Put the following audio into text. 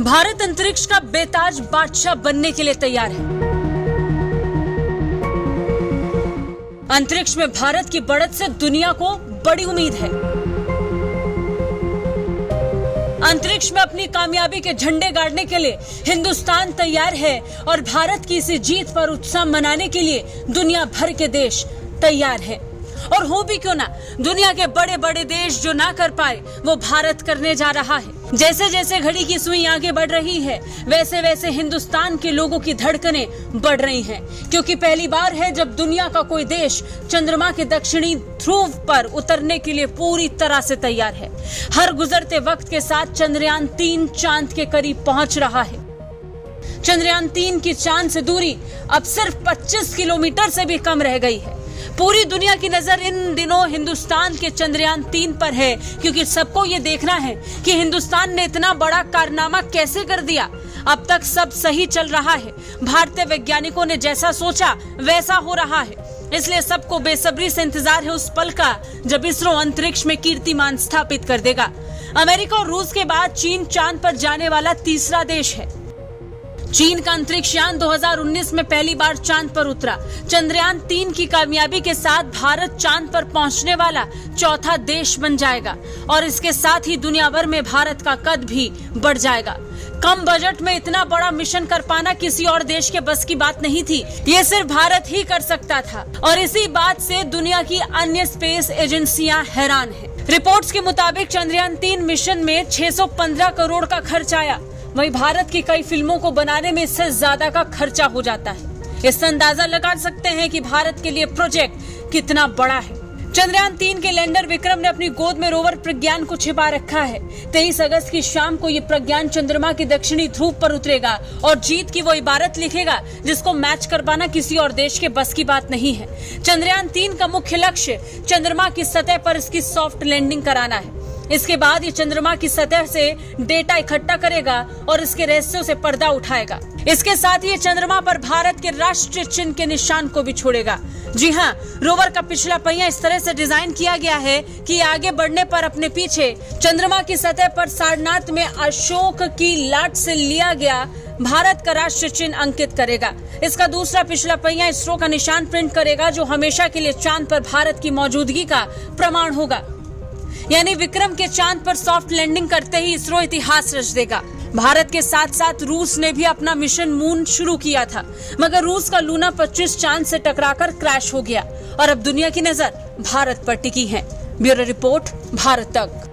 भारत अंतरिक्ष का बेताज बादशाह बनने के लिए तैयार है। अंतरिक्ष में भारत की बढ़त से दुनिया को बड़ी उम्मीद है। अंतरिक्ष में अपनी कामयाबी के झंडे गाड़ने के लिए हिंदुस्तान तैयार है और भारत की इसी जीत पर उत्सव मनाने के लिए दुनिया भर के देश तैयार हैं। और हो भी क्यों ना, दुनिया के बड़े बड़े देश जो ना कर पाए वो भारत करने जा रहा है। जैसे जैसे घड़ी की सुई आगे बढ़ रही है वैसे वैसे हिंदुस्तान के लोगों की धड़कनें बढ़ रही हैं, क्योंकि पहली बार है जब दुनिया का कोई देश चंद्रमा के दक्षिणी ध्रुव पर उतरने के लिए पूरी तरह से तैयार है। हर गुजरते वक्त के साथ चंद्रयान 3 चांद के करीब पहुंच रहा है। चंद्रयान 3 की चांद से दूरी अब सिर्फ 25 किलोमीटर से भी कम रह गई है। पूरी दुनिया की नजर इन दिनों हिंदुस्तान के चंद्रयान 3 पर है, क्योंकि सबको ये देखना है कि हिंदुस्तान ने इतना बड़ा कारनामा कैसे कर दिया। अब तक सब सही चल रहा है, भारतीय वैज्ञानिकों ने जैसा सोचा वैसा हो रहा है, इसलिए सबको बेसब्री से इंतजार है उस पल का जब इसरो अंतरिक्ष में कीर्तिमान स्थापित कर देगा। अमेरिका और रूस के बाद चीन चांद पर जाने वाला तीसरा देश है। चीन का अंतरिक्ष यान 2019 में पहली बार चांद पर उतरा। चंद्रयान 3 की कामयाबी के साथ भारत चांद पर पहुंचने वाला चौथा देश बन जाएगा और इसके साथ ही दुनिया भर में भारत का कद भी बढ़ जाएगा। कम बजट में इतना बड़ा मिशन कर पाना किसी और देश के बस की बात नहीं थी, ये सिर्फ भारत ही कर सकता था और इसी बात से दुनिया की अन्य स्पेस एजेंसियां हैरान हैं। रिपोर्ट्स के मुताबिक चंद्रयान 3 मिशन में 615 करोड़ का खर्च आया। वहीं भारत की कई फिल्मों को बनाने में इससे ज्यादा का खर्चा हो जाता है। इससे अंदाजा लगा सकते हैं कि भारत के लिए प्रोजेक्ट कितना बड़ा है। चंद्रयान 3 के लैंडर विक्रम ने अपनी गोद में रोवर प्रज्ञान को छिपा रखा है। 23 अगस्त की शाम को ये प्रज्ञान चंद्रमा के दक्षिणी ध्रुव पर उतरेगा और जीत की वो इबारत लिखेगा जिसको मैच कर पाना किसी और देश के बस की बात नहीं है। चंद्रयान 3 का मुख्य लक्ष्य चंद्रमा की सतह पर इसकी सॉफ्ट लैंडिंग कराना है। इसके बाद ये चंद्रमा की सतह से डेटा इकट्ठा करेगा और इसके रहस्यों से पर्दा उठाएगा। इसके साथ ही ये चंद्रमा पर भारत के राष्ट्रीय चिन्ह के निशान को भी छोड़ेगा। जी हाँ, रोवर का पिछला पहिया इस तरह से डिजाइन किया गया है कि आगे बढ़ने पर अपने पीछे चंद्रमा की सतह पर सारनाथ में अशोक की लाट से लिया गया भारत का राष्ट्रीय चिन्ह अंकित करेगा। इसका दूसरा पिछला पहिया इसरो का निशान प्रिंट करेगा जो हमेशा के लिए चांद पर भारत की मौजूदगी का प्रमाण होगा। यानी विक्रम के चांद पर सॉफ्ट लैंडिंग करते ही इसरो इतिहास रच देगा। भारत के साथ साथ रूस ने भी अपना मिशन मून शुरू किया था, मगर रूस का लूना 25 चांद से टकराकर क्रैश हो गया और अब दुनिया की नजर भारत पर टिकी है। ब्यूरो रिपोर्ट, भारत तक।